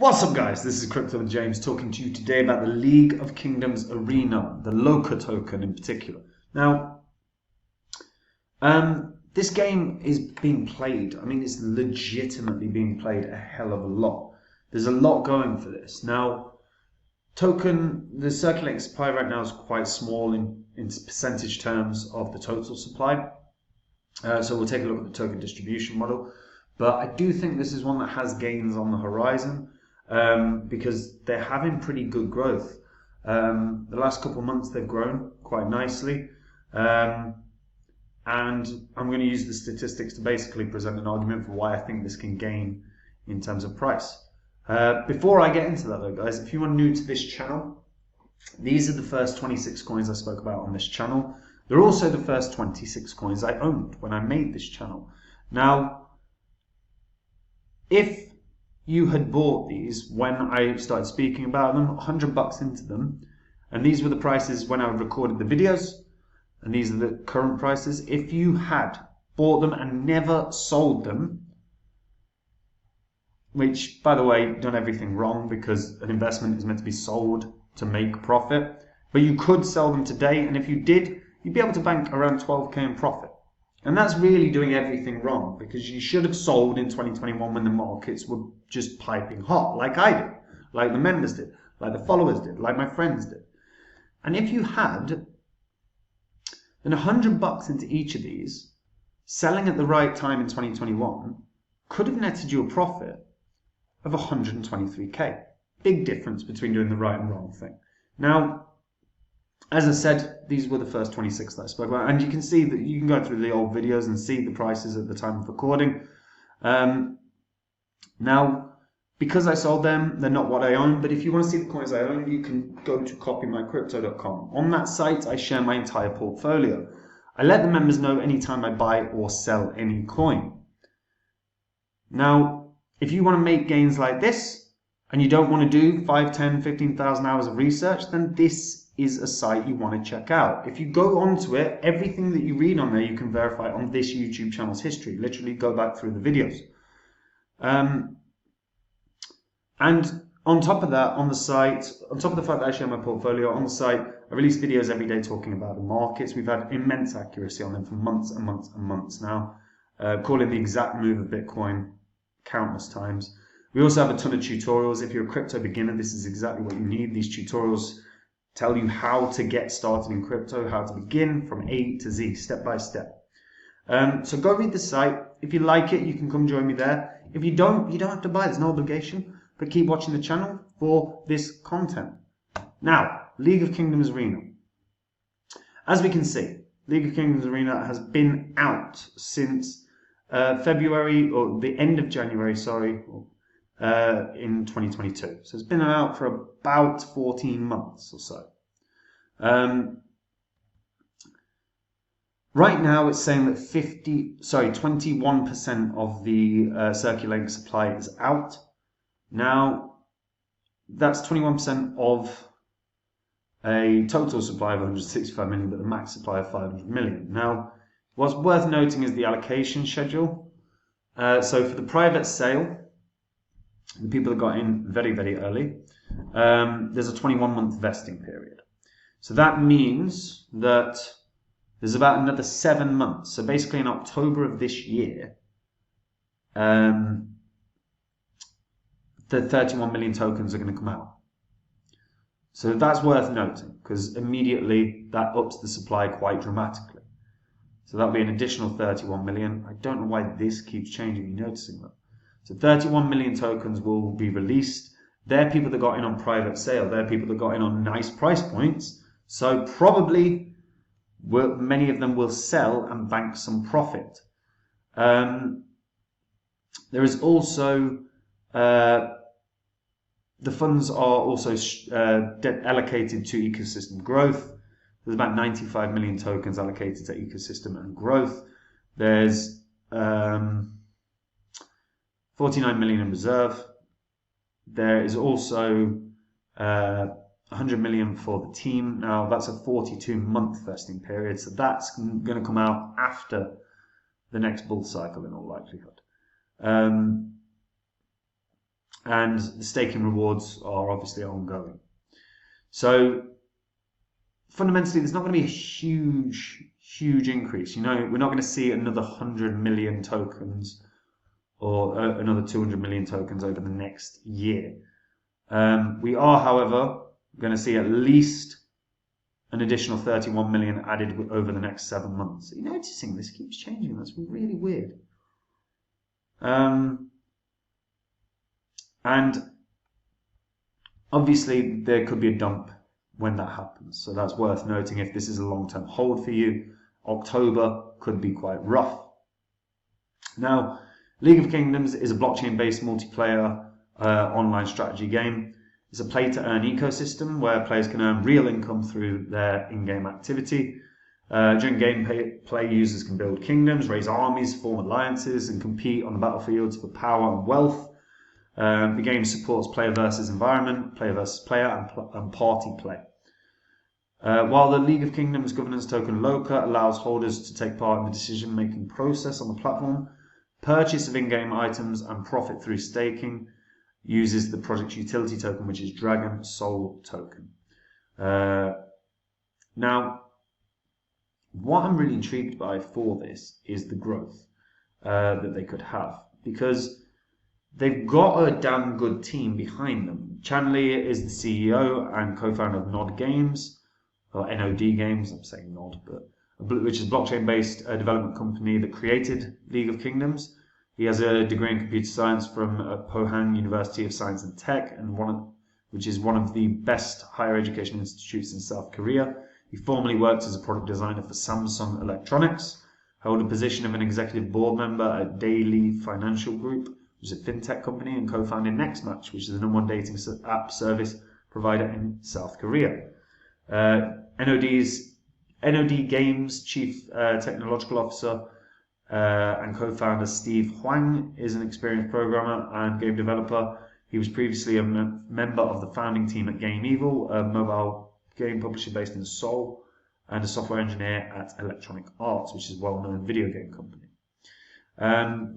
What's up, guys? This is Crypto with James talking to you today about the League of Kingdoms Arena, the LOKA token in particular. Now, this game is being played. I mean, it's legitimately being played a hell of a lot. There's a lot going for this. Now, the circulating supply right now is quite small in percentage terms of the total supply. So we'll take a look at the token distribution model. But I do think this is one that has gains on the horizon. Because they're having pretty good growth. The last couple of months they've grown quite nicely, and I'm going to use the statistics to basically present an argument for why I think this can gain in terms of price. Before I get into that though, guys, if you are new to this channel, these are the first 26 coins I spoke about on this channel. They're also the first 26 coins I owned when I made this channel. Now, if you had bought these when I started speaking about them, $100 into them, and these were the prices when I recorded the videos, and these are the current prices. If you had bought them and never sold them, which, by the way, done everything wrong because an investment is meant to be sold to make profit, but you could sell them today, and if you did, you'd be able to bank around 12k in profit. And that's really doing everything wrong, because you should have sold in 2021 when the markets were just piping hot, like I did, like the members did, like the followers did, like my friends did. And if you had, then $100 into each of these, selling at the right time in 2021, could have netted you a profit of 123k. Big difference between doing the right and wrong thing. Now, as I said, these were the first 26 that I spoke about, and you can see that you can go through the old videos and see the prices at the time of recording. Now, because I sold them, they're not what I own, but if you want to see the coins I own, you can go to copymycrypto.com. On that site, I share my entire portfolio. I let the members know anytime I buy or sell any coin. Now, if you want to make gains like this, and you don't want to do 5, 10, 15,000 hours of research, then this is a site you want to check out. If you go onto it, everything that you read on there you can verify on this YouTube channel's history. Literally go back through the videos. And on top of that, on the site, on top of the fact that I share my portfolio, on the site, I release videos every day talking about the markets. We've had immense accuracy on them for months and months and months now, calling the exact move of Bitcoin countless times. We also have a ton of tutorials. If you're a crypto beginner, this is exactly what you need. These tutorials tell you how to get started in crypto, how to begin from A to Z, step by step. So go read the site. If you like it, you can come join me there. If you don't have to buy. There's no obligation. But keep watching the channel for this content. Now, League of Kingdoms Arena. As we can see, League of Kingdoms Arena has been out since February, or the end of January, sorry, in 2022. So it's been out for about 14 months or so. Right now it's saying that 21% of the circulating supply is out. Now, that's 21% of a total supply of 165 million, but the max supply of 500 million. Now, what's worth noting is the allocation schedule. So for the private sale, the people that got in very, very early, there's a 21-month vesting period. So that means that there's about another 7 months. So basically in October of this year, the 31 million tokens are going to come out. So that's worth noting, because immediately that ups the supply quite dramatically. So that'll be an additional 31 million. I don't know why this keeps changing. You're noticing that. So 31 million tokens will be released. They're people that got in on private sale. They're people that got in on nice price points. So probably many of them will sell and bank some profit. There is also the funds are also allocated to ecosystem growth. There's about 95 million tokens allocated to ecosystem and growth. There's 49 million in reserve. There is also 100 million for the team. Now that's a 42-month vesting period, so that's going to come out after the next bull cycle in all likelihood. and the staking rewards are obviously ongoing. So fundamentally, there's not going to be a huge increase. You know, we're not going to see another 100 million tokens or another 200 million tokens over the next year. We are, however, going to see at least an additional 31 million added over the next 7 months. Are you noticing this keeps changing? That's really weird. And obviously, there could be a dump when that happens. So that's worth noting. If this is a long-term hold for you, October could be quite rough. Now, League of Kingdoms is a blockchain-based multiplayer online strategy game. It's a play-to-earn ecosystem where players can earn real income through their in-game activity. During gameplay, users can build kingdoms, raise armies, form alliances, and compete on the battlefields for power and wealth. The game supports player versus environment, player versus player, and party play. While the League of Kingdoms governance token LOKA allows holders to take part in the decision-making process on the platform, purchase of in-game items and profit through staking uses the project's utility token, which is Dragon Soul token. Now, what I'm really intrigued by for this is the growth that they could have, because they've got a damn good team behind them. Chanley is the CEO and co-founder of Nod Games, or NOD Games, I'm saying Nod, but which is a blockchain-based development company that created League of Kingdoms. He has a degree in computer science from Pohang University of Science and Tech, which is one of the best higher education institutes in South Korea. He formerly worked as a product designer for Samsung Electronics, held a position of an executive board member at Daily Financial Group, which is a fintech company, and co-founded NextMatch, which is the #1 dating app service provider in South Korea. NOD Games Chief Technological Officer and co-founder Steve Huang is an experienced programmer and game developer. He was previously a member of the founding team at Game Evil, a mobile game publisher based in Seoul, and a software engineer at Electronic Arts, which is a well-known video game company.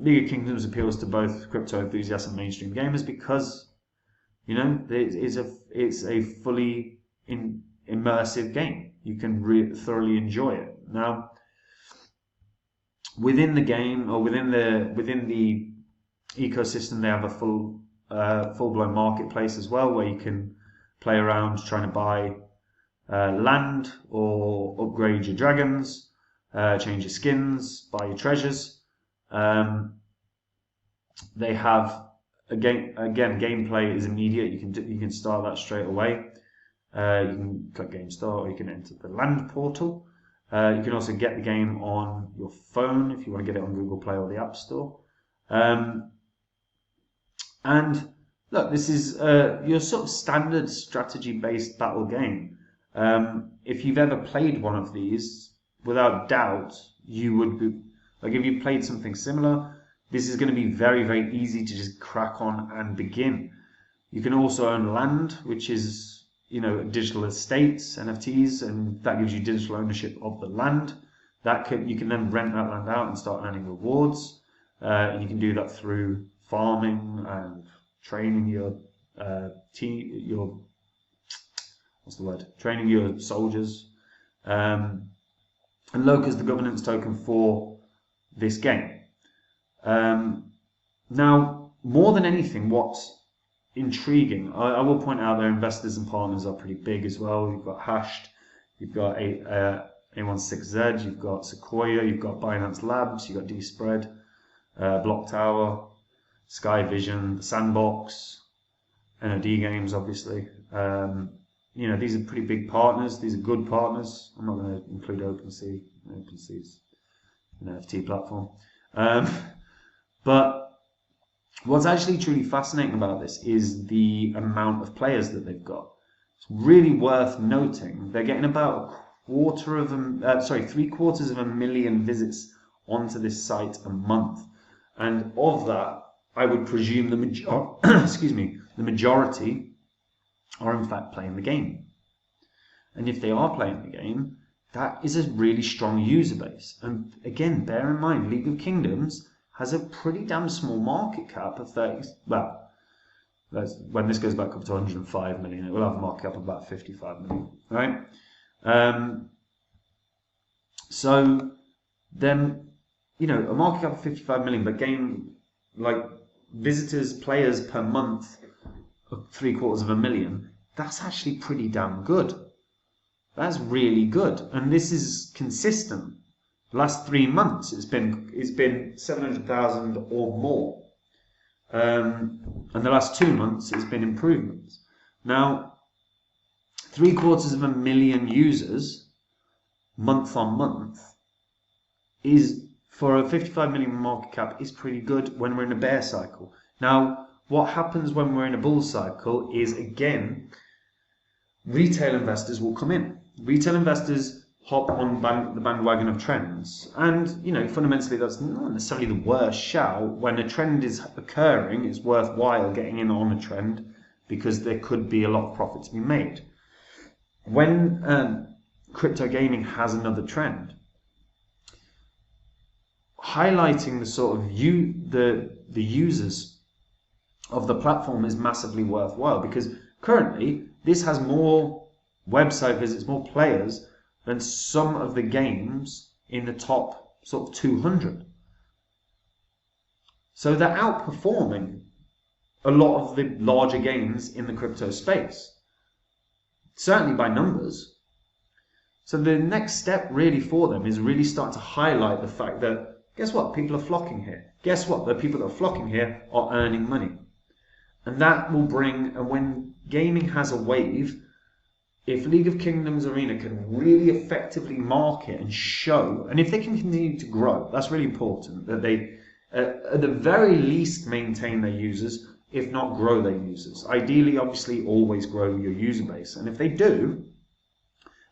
League of Kingdoms appeals to both crypto enthusiasts and mainstream gamers because, you know, it's a fully immersive game. You can thoroughly enjoy it. Now, within the game or within the ecosystem, they have a full-blown marketplace as well, where you can play around trying to buy land or upgrade your dragons, change your skins, buy your treasures. They have gameplay is immediate. You can start that straight away. You can click Game Start, or you can enter the land portal. You can also get the game on your phone if you want to get it on Google Play or the App Store. And look, this is your sort of standard strategy-based battle game. If you've ever played one of these, without doubt, you would be, like, if you played something similar, this is going to be very, very easy to just crack on and begin. You can also own land, which is, you know, digital estates, NFTs, and that gives you digital ownership of the land. You can then rent that land out and start earning rewards. And you can do that through farming and training your training your soldiers. And LOKA is the governance token for this game. Now, more than anything, what's intriguing, I will point out their investors and partners are pretty big as well. You've got Hashed, you've got A16Z, you've got Sequoia, you've got Binance Labs, you've got DSpread, Block Tower, Sky Vision, Sandbox, NOD Games, obviously. You know, these are pretty big partners. These are good partners. I'm not going to include OpenSea. OpenSea's an NFT platform. But what's actually truly fascinating about this is the amount of players that they've got. It's really worth noting. They're getting about 750,000 visits onto this site a month. And of that, I would presume the majority are in fact playing the game. And if they are playing the game, that is a really strong user base. And again, bear in mind, League of Kingdoms has a pretty damn small market cap of when this goes back up to 105 million, it will have a market cap of about 55 million, right? So then, you know, a market cap of 55 million, but gain like visitors, players per month of 750,000, that's actually pretty damn good. That's really good, and this is consistent. The last 3 months, it's been 700,000 or more, and the last 2 months, it's been improvements. Now, 750,000 users month on month is, for a 55 million market cap, is pretty good when we're in a bear cycle. Now, what happens when we're in a bull cycle is, again, retail investors will come in. Retail investors hop on the bandwagon of trends, and you know, fundamentally that's not necessarily the worst shout. When a trend is occurring, it's worthwhile getting in on a trend because there could be a lot of profit to be made. When crypto gaming has another trend, highlighting the sort of the users of the platform is massively worthwhile, because currently this has more website visits, more players than some of the games in the top sort of 200. So they're outperforming a lot of the larger games in the crypto space, certainly by numbers. So the next step really for them is really starting to highlight the fact that, guess what, people are flocking here. Guess what, the people that are flocking here are earning money. And that will bring, and when gaming has a wave, if League of Kingdoms Arena can really effectively market and show, and if they can continue to grow, that's really important, that they at the very least maintain their users, if not grow their users. Ideally, obviously, always grow your user base. And if they do,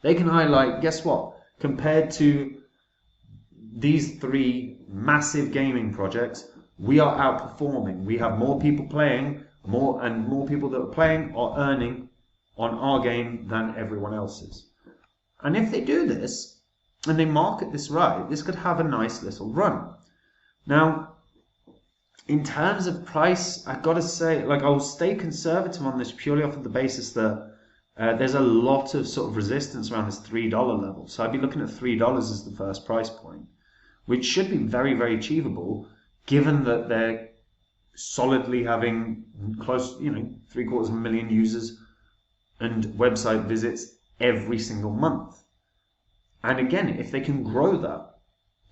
they can highlight, guess what, compared to these 3 massive gaming projects, we are outperforming. We have more people playing, more people that are playing are earning on our game than everyone else's. And if they do this, and they market this right, this could have a nice little run. Now, in terms of price, I've got to say, like, I'll stay conservative on this purely off of the basis that there's a lot of sort of resistance around this $3 level. So I'd be looking at $3 as the first price point, which should be very, very achievable, given that they're solidly having close, 750,000 users and website visits every single month. And again, if they can grow that,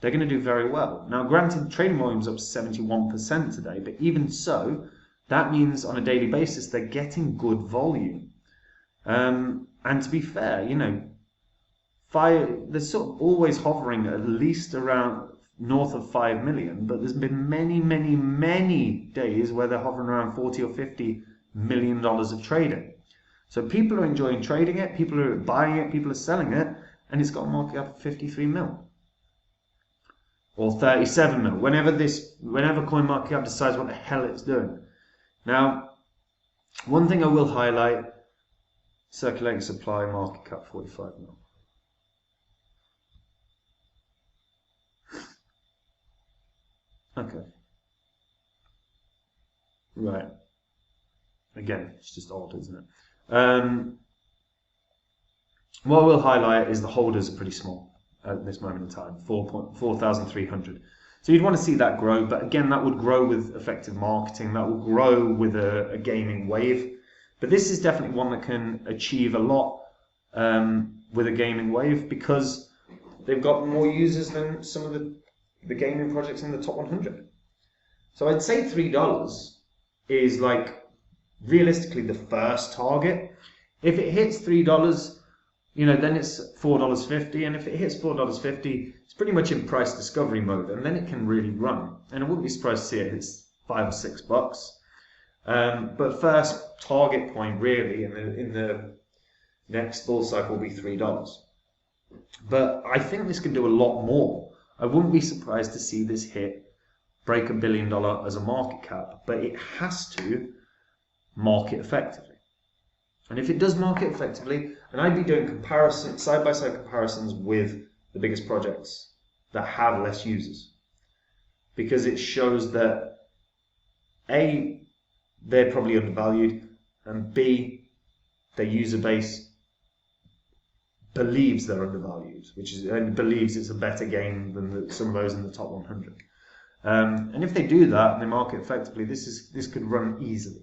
they're going to do very well. Now, granted, trading volume's up 71% today, but even so, that means on a daily basis, they're getting good volume. And to be fair, they're sort of always hovering at least around north of 5 million, but there's been many, many, many days where they're hovering around 40 or 50 million dollars of trading. So people are enjoying trading it, people are buying it, people are selling it, and it's got a market cap of 53 mil. Or 37 mil, whenever CoinMarketCap decides what the hell it's doing. Now, one thing I will highlight, circulating supply, market cap 45 mil. Okay. Right. Again, it's just odd, isn't it? What we'll highlight is the holders are pretty small at this moment in time, 4,300. So you'd want to see that grow, but again, that would grow with effective marketing, that will grow with a gaming wave. But this is definitely one that can achieve a lot with a gaming wave, because they've got more users than some of the gaming projects in the top 100. So I'd say $3 is like realistically the first target. If it hits $3, then it's $4.50, and if it hits $4.50, it's pretty much in price discovery mode, and then it can really run. And I wouldn't be surprised to see it hits $5 or $6. But first target point really in the next bull cycle will be $3. But I think this can do a lot more. I wouldn't be surprised to see this break $1 billion as a market cap, but it has to market effectively. And if it does market effectively, and I'd be doing side-by-side comparisons with the biggest projects that have less users, because it shows that they're probably undervalued, and B, their user base believes they're undervalued, and believes it's a better game than some of those in the top 100. And if they do that and they market effectively, this could run easily.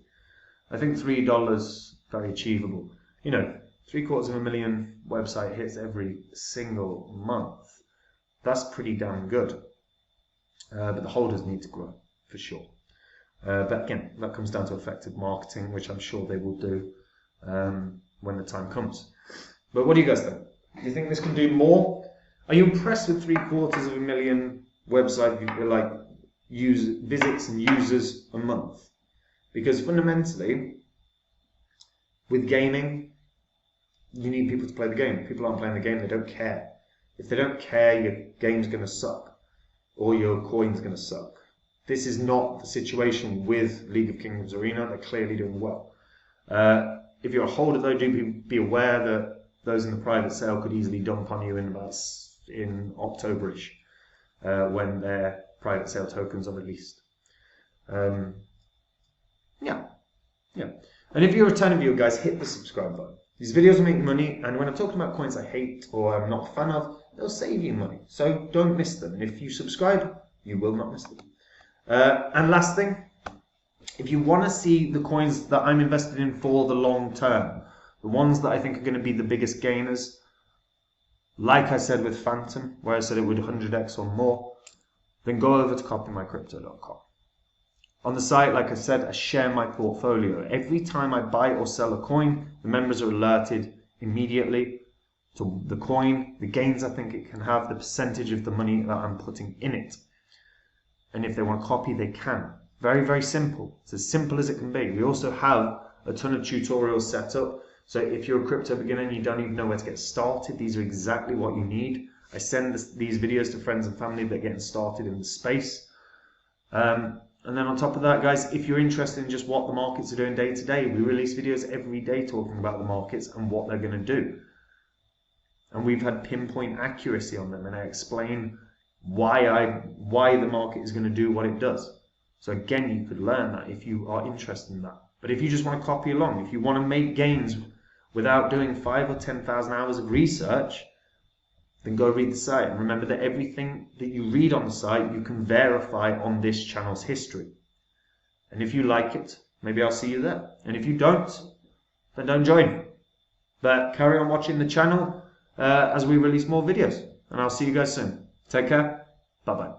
I think $3 very achievable. You know, 750,000 website hits every single month. That's pretty damn good. But the holders need to grow for sure. But again, that comes down to effective marketing, which I'm sure they will do when the time comes. But what do you guys think? Do you think this can do more? Are you impressed with 750,000 website visits and users a month? Because fundamentally, with gaming, you need people to play the game. If people aren't playing the game, they don't care. If they don't care, your game's going to suck, or your coin's going to suck. This is not the situation with League of Kingdoms Arena. They're clearly doing well. If you're a holder, though, do be aware that those in the private sale could easily dump on you in October-ish, when their private sale tokens are released. Yeah. And if you're a returning viewer, guys, hit the subscribe button. These videos will make money, and when I'm talking about coins I hate or I'm not a fan of, they'll save you money. So don't miss them. And if you subscribe, you will not miss them. And last thing, if you want to see the coins that I'm invested in for the long term, the ones that I think are going to be the biggest gainers, like I said with Phantom, where I said it would 100x or more, then go over to copymycrypto.com. On the site, like I said, I share my portfolio. Every time I buy or sell a coin, the members are alerted immediately to the coin, the gains I think it can have, the percentage of the money that I'm putting in it. And if they want to copy, they can. Very, very simple. It's as simple as it can be. We also have a ton of tutorials set up. So if you're a crypto beginner and you don't even know where to get started, these are exactly what you need. I send these videos to friends and family that are getting started in the space. And then on top of that, guys, if you're interested in just what the markets are doing day to day, we release videos every day talking about the markets and what they're going to do. And we've had pinpoint accuracy on them, and I explain why the market is going to do what it does. So again, you could learn that if you are interested in that. But if you just want to copy along, if you want to make gains without doing 5,000 or 10,000 hours of research, then go read the site. And remember that everything that you read on the site, you can verify on this channel's history. And if you like it, maybe I'll see you there. And if you don't, then don't join. But carry on watching the channel as we release more videos. And I'll see you guys soon. Take care. Bye-bye.